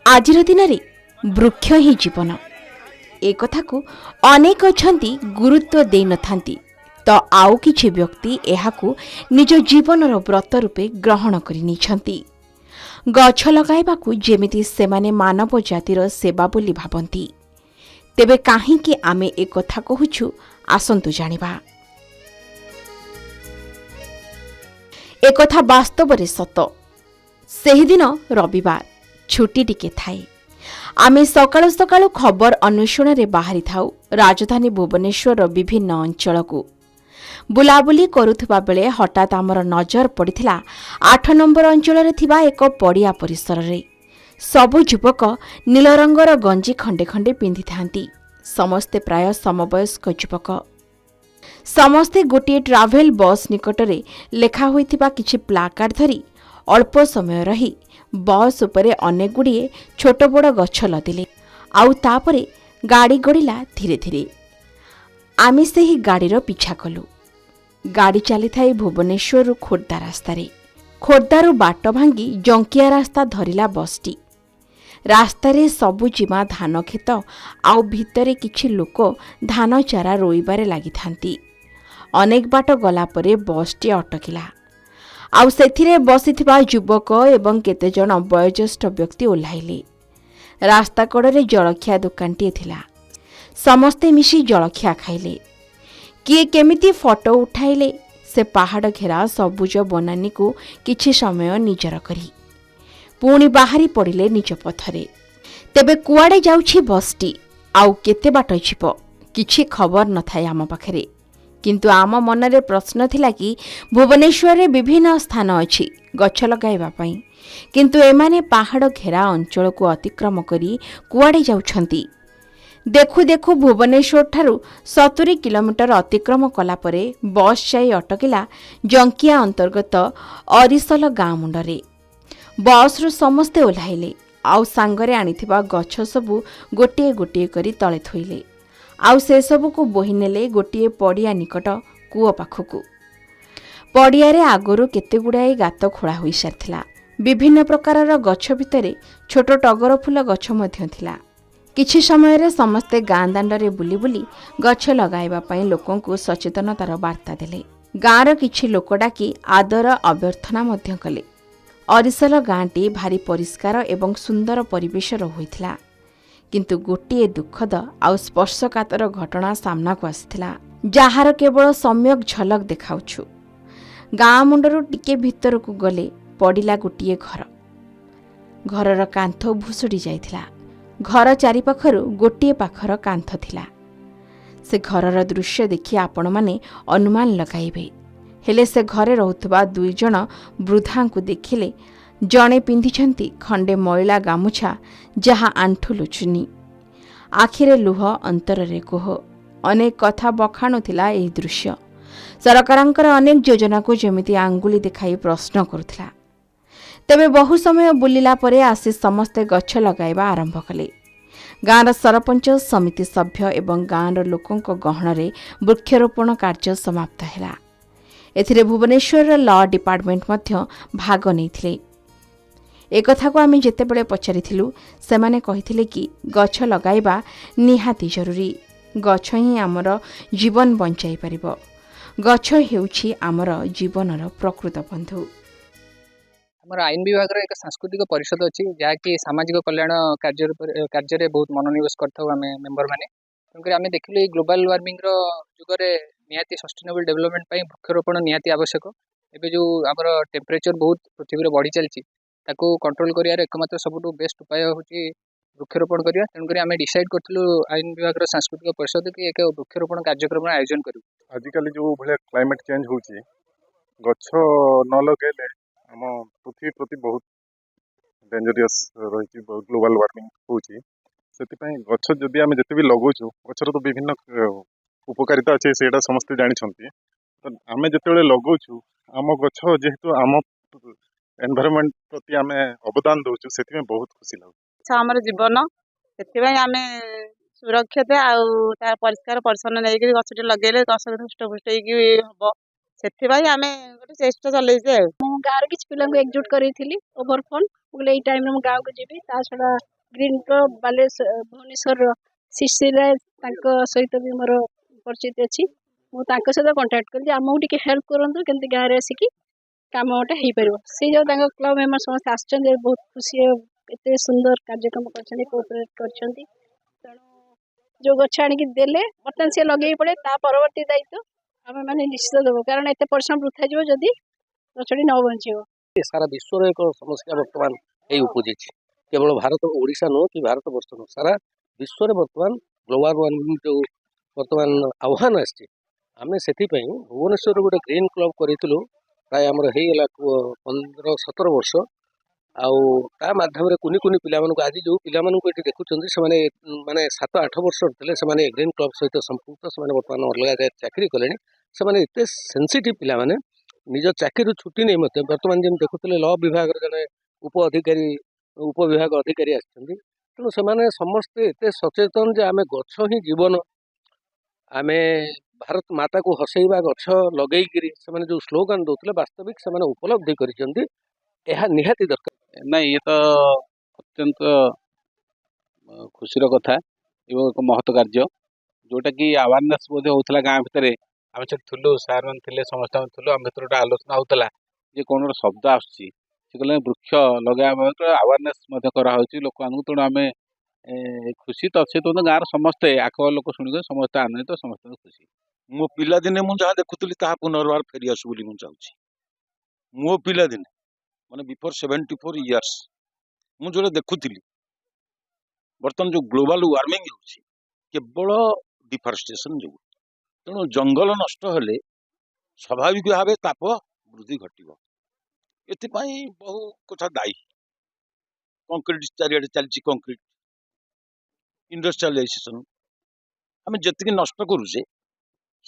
आजिर दिन में वृक्ष ही जीवन एक कथा को अनेक अछंती गुरुत्व दे नथांती तो आउ किछि व्यक्ति एहाकू निज जीवनर व्रत रूपे ग्रहण करिनिछंती। गछ लगाइबाकू जेमिति सेमाने मानव जातिर सेवा बोली भाबंती तेबे काहींकि आमे ए कथा कहूछु आसंतु जानिबा। ए कथा वास्तवरे सत। सेहि दिन रविवार छुट्टी टिके थाए। आमे सकाळु सकाळु खबर अन्वेषण रे बाहरी थाउ राजधानी भुवनेश्वर विभिन्न अंचल को बुलाबुली करुथबा बेले हठात आमर नजर पड़िथिला 8 नंबर अंचल रे थिबा एक पड़िया परिसर रे। सबु युवक नील रंगर गंजी खंडे खंडे पिंधि थांती। समस्ते प्राय समवयस्क युवक। समस्ते गोटे ट्राभेल बस निकटरे लेखा होइथिबा किछि प्लाकार्ड धरी अल्प समय रही बस उपरे अनेक गुड़िए छोट बड़ गछ लदिले। आउ तापरे गाड़ी गड़िला धीरे धीरे। आमे सेही गाड़ीर पिछा कलु। गाड़ी चली थाई भुवनेश्वर खोर्धा रास्तारे। खोर्धारू बाट भांगी जंकिया रास्ता धरिला बसटी। रास्तारे सबुजिमा धान खेत आउ भितरे किछि लोक धान चारा रोइबारे लागि थांती। अनेक बाट गला परे बसटी अटकिला। आउ सेथिरे बसिथिबा युवक एवं केतेजण वयोज्येष्ठ व्यक्ति ओह्लाइले। रास्ता कड़े जलखिया दुकानटीए थिला। समस्ते मिशी जलखिया खाइले। किए केमिति फोटो उठाइले। से पहाड़ घेरा सबुज बनानी को किछि समय निजर करी पुणी बाहरी पड़िले निज पथरे। तेबे कुआडे जाउछि बसटी आउ केते बाट छिप किछि खबर न थाए आम पाखरे। किंतु आम मनरे प्रश्न थिला कि भुवनेश्वर रे विभिन्न स्थान अछि गछ लगाइबा पई, किंतु एमाने पहाड़ घेरा अंचल को अतिक्रम करी कुआडे जाउछंती। देखु देखु भुवनेश्वर ठारू 70 किलोमीटर अतिक्रम कला परे बस जाई अटकिला जंकिया अंतर्गत अरिसल गाँ मुंडरे। बस रु समस्ते ओह्लाइले आउ सांगरे आनिथिबा गछ सबु गोटिए गोटिए करी तळे थोइले। आउ से सबु को बोही नेले गोटिए पड़िया निकट कूओ पाखकू। पड़ियारे आगरु केते गुड़ाए गात खोला होई सारथिला। विभिन्न प्रकारर गछ भितरे छोट टगर फूल गछ मध्य थिला। किछि समय रे समस्ते गाँ दांडरे बुली बुली गछ लगाइबा पई लोकंकु सचेतनतार वार्ता देले। गाँर किछि लोक डाकी आदर अभ्यर्थना मध्य कले। अरिसल गाँटी भारी परिष्कार एवं सुंदर परिवेशर होइथिला। किंतु गोटिए दुखद आउ स्पर्शकातर घटना सामना को आसिथिला जहार केवल सम्यक झलक देखाउछु। गाँ मुंडरू टिके भितर को गले पड़िला गोटिए घर। घरर कांथ भुसुड़ी जाइथिला। घर चारिपाखरु गोटिए पाखर कांथ थिला। से घरर दृश्य देखि आपण माने अनुमान लगाइबे। हेले से घरे रहुथबा 2 जण वृद्धा को देखिले जणे पिंधिछंती खंडे मैला गामुछा जहा आंठु लुचुनी। आखिरे लुह अंतररे कोह। अनेक कथा बखाणुथिला एही दृश्य। सरकारंकर अनेक योजना को जेमिति आंगुली देखाई प्रश्न करुथिला। तेबे बहु समय बुलिला परे आसी समस्ते गछ लगाइबा आरंभ कले। गाँर सरपंच समिति सभ्य एवं गाँर लोकंक गहणरे वृक्षरोपण कार्य समाप्त हैला। एथिरे भुवनेश्वर लॉ डिपार्टमेंट मध्य भाग नैथिले। एक कथा को आमे जेतेबेले पचारिथिलु सेमाने कहिथिले कि गछ लगाइबा निहाती जरूरी। गछ ही आमर जीवन बंचाई परिबो। गछ हेउछि आमर जीवनर प्रकृत बंधु। आमर आईन विभाग एक सांस्कृतिक परिषद अच्छी जहाँकि सामाजिक कल्याण कार्य बहुत मनोनिवेश करथाउ आमे मेंबर माने। तेणुकर आमे देखिलु ग्लोबल वार्मिंग जुगरे निहाती सस्टेनेबल डेवलपमेंट पई वृक्षरोपण निहाती आवश्यक। एबे जो आमर टेम्परेचर बहुत पृथ्वी रे बढ़ी चलची ताको कंट्रोल करियार एकमात्र सबुठु बेस्ट उपाय होची वृक्षरोपण करिया। तेणुकर आमे डिसाइड करथिलु आईन विभाग सांस्कृतिक परिषद कि एक वृक्षरोपण कार्यक्रम आयोजन करू। आजिकल जो भले क्लाइमेट चेंज होची गछ न लगेले आम पृथ्वी प्रति बहुत डेंजरियस रही ग्लोबल वार्मिंग होची। सेतिपई गछ जदि आमे जते भी लगोछु गछर तो विभिन्न उपकारिता अच्छे सेटा समस्ते जानिछंती। तो आमे जतेबेले लगोछु आम गछ जेहेतु आम एनवायरनमेंट प्रति आमे अवदान दउछु सेतिपई बहुत खुशी लागु। हमर जीवन सेतिपई आमे सुरक्षित आउ तार परिष्कार परिच्छन्न नै कि गछटे लगेले गछ हृष्टपुष्ट कि हबो ସେଥିପାଇଁ ଆମେ ଗୋଟେ ଚେଷ୍ଟା ଚଲେଇଛୁ ଆଉ। ମୁଁ ଗାଁର କିଛି ପିଲାଙ୍କୁ ଏକଜୁଟ କରିଥିଲି ଓଭର ଫୋନ। ମୁଁ କହିଲି ଏଇ ଟାଇମରେ ମୁଁ ଗାଁକୁ ଯିବି। ତା ଛଡ଼ା ଗ୍ରୀନ୍ କ୍ଲବ ଭୁବନେଶ୍ୱରର ଶିଶିର ତାଙ୍କ ସହିତ ବି ମୋର ପରିଚିତ ଅଛି। ମୁଁ ତାଙ୍କ ସହିତ କଣ୍ଟାକ୍ଟ କଲି ଯେ ଆମକୁ ଟିକେ ହେଲ୍ପ କରନ୍ତୁ, କେମିତି ଗାଁରେ ଆସିକି କାମଟା ହେଇପାରିବ। ସେ ଯେଉଁ ତାଙ୍କ କ୍ଲବ ମେମ୍ବର ସମସ୍ତେ ଆସିଛନ୍ତି, ବହୁତ ଖୁସି, ଏତେ ସୁନ୍ଦର କାର୍ଯ୍ୟକ୍ରମ କରିଛନ୍ତି, କୋଅପରେଟ୍ କରିଛନ୍ତି। ତେଣୁ ଯେଉଁ ଗଛ ଆଣିକି ଦେଲେ ବର୍ତ୍ତମାନ ସିଏ ଲଗେଇ ପଡ଼େ, ତା ପରବର୍ତ୍ତୀ ଦାୟିତ୍ୱ ଆମେ ମାନେ ନିଶ୍ଚିତ ଦେବୁ, କାରଣ ଏତେ ପରିଶ୍ରମ ବୃଥା ଯିବ ଯଦି ଗଛଟି ନ ବଞ୍ଚିବ। ସାରା ବିଶ୍ୱର ଏକ ସମସ୍ୟା ବର୍ତ୍ତମାନ ଏଇ ଉପୁଜିଛି। କେବଳ ଭାରତ ଓଡ଼ିଶା ନୁହଁ କି ଭାରତ ବର୍ଷ ନୁହଁ, ସାରା ବିଶ୍ୱରେ ବର୍ତ୍ତମାନ ଗ୍ଲୋବାଲ ୱାର୍ମିଂ ଯେଉଁ ବର୍ତ୍ତମାନ ଆହ୍ୱାନ ଆସିଛି, ଆମେ ସେଥିପାଇଁ ଭୁବନେଶ୍ୱରରେ ଗୋଟେ ଗ୍ରୀନ୍ କ୍ଲବ୍ କରିଥିଲୁ। ପ୍ରାୟ ଆମର ହେଇଗଲା 15-17 ବର୍ଷ। ଆଉ ତା ମାଧ୍ୟମରେ କୁନି କୁନି ପିଲାମାନଙ୍କୁ, ଆଜି ଯେଉଁ ପିଲାମାନଙ୍କୁ ଏଠି ଦେଖୁଛନ୍ତି ସେମାନେ ମାନେ 7-8 ବର୍ଷର ଥିଲେ, ସେମାନେ ଗ୍ରୀନ୍ କ୍ଲବ୍ ସହିତ ସମ୍ପୃକ୍ତ। ସେମାନେ ବର୍ତ୍ତମାନ ଅଲଗା ଜାଗାରେ ଚାକିରି କଲେଣି। ସେମାନେ ଏତେ ସେନ୍ସିଟିଭ୍ ପିଲାମାନେ, ନିଜ ଚାକିରିରୁ ଛୁଟି ନେଇ ମଧ୍ୟ ବର୍ତ୍ତମାନ ଯେମିତି ଦେଖୁଥିଲେ ଲ ବିଭାଗର ଜଣେ ଉପବିଭାଗ ଅଧିକାରୀ ଆସିଛନ୍ତି। ତେଣୁ ସେମାନେ ସମସ୍ତେ ଏତେ ସଚେତନ ଯେ ଆମେ ଗଛ ହିଁ ଜୀବନ, ଆମେ ଭାରତ ମାତାକୁ ହସେଇବା, ଗଛ ଲଗେଇକିରି ସେମାନେ ଯେଉଁ ସ୍ଲୋଗାନ ଦେଉଥିଲେ, ବାସ୍ତବିକ ସେମାନେ ଉପଲବ୍ଧି କରିଛନ୍ତି ଏହା ନିହାତି ଦରକାର। ନାଇଁ, ଇଏ ତ ଅତ୍ୟନ୍ତ ଖୁସିର କଥା ଏବଂ ଏକ ମହତ କାର୍ଯ୍ୟ, ଯୋଉଟାକି ଆୱାରନେସ୍ ମଧ୍ୟ ହେଉଥିଲା ଗାଁ ଭିତରେ। ଆମେ ସେଠି ଥିଲୁ, ସାର୍ ମାନେ ଥିଲେ, ସମସ୍ତେ ଆମେ ଥିଲୁ। ଆମ ଭିତରେ ଗୋଟେ ଆଲୋଚନା ହେଉଥିଲା ଯେ କ'ଣ ଗୋଟେ ଶବ୍ଦ ଆସୁଛି, ସେ କହିଲେ ବୃକ୍ଷ ଲଗାଇବା ଆୱାରନେସ୍ ମଧ୍ୟ କରାହେଉଛି ଲୋକମାନଙ୍କୁ। ତେଣୁ ଆମେ ଖୁସି ତ ସେ ତ ଗାଁର ସମସ୍ତେ ଆଖପାଖ ଲୋକ ଶୁଣିକି ସମସ୍ତେ ଆନନ୍ଦିତ, ସମସ୍ତଙ୍କୁ ଖୁସି। ମୋ ପିଲାଦିନେ ମୁଁ ଯାହା ଦେଖୁଥିଲି ତାହା ପୁନର୍ବାର ଫେରିଆସୁ ବୋଲି ମୁଁ ଚାହୁଁଛି। ମୋ ପିଲାଦିନେ ମାନେ ବିଫୋର 74 ଇୟର୍ସ ମୁଁ ଯୋଉଟା ଦେଖୁଥିଲି, ବର୍ତ୍ତମାନ ଯୋଉ ଗ୍ଲୋବାଲ ୱାର୍ମିଂ ହେଉଛି କେବଳ ଡିଫରେଷ୍ଟେସନ ଯୋଗୁଁ। ତେଣୁ ଜଙ୍ଗଲ ନଷ୍ଟ ହେଲେ ସ୍ୱାଭାବିକ ଭାବେ ତାପ ବୃଦ୍ଧି ଘଟିବ। ଏଥିପାଇଁ ବହୁ କଥା ଦାୟୀ। କଂକ୍ରିଟ ଚାରିଆଡ଼େ ଚାଲିଛି, କଂକ୍ରିଟ ଇଣ୍ଡଷ୍ଟ୍ରିଆଲାଇଜେସନ। ଆମେ ଯେତିକି ନଷ୍ଟ କରୁଛେ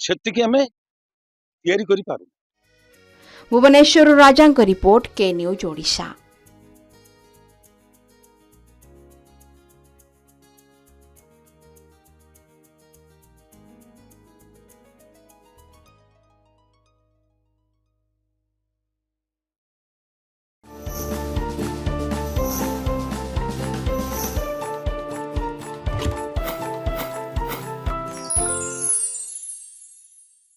ସେତିକି ଆମେ ତିଆରି କରିପାରୁ। ଭୁବନେଶ୍ୱରରୁ ରାଜାଙ୍କ ରିପୋର୍ଟ, କେ ନ୍ୟୁଜ୍ ଓଡ଼ିଶା।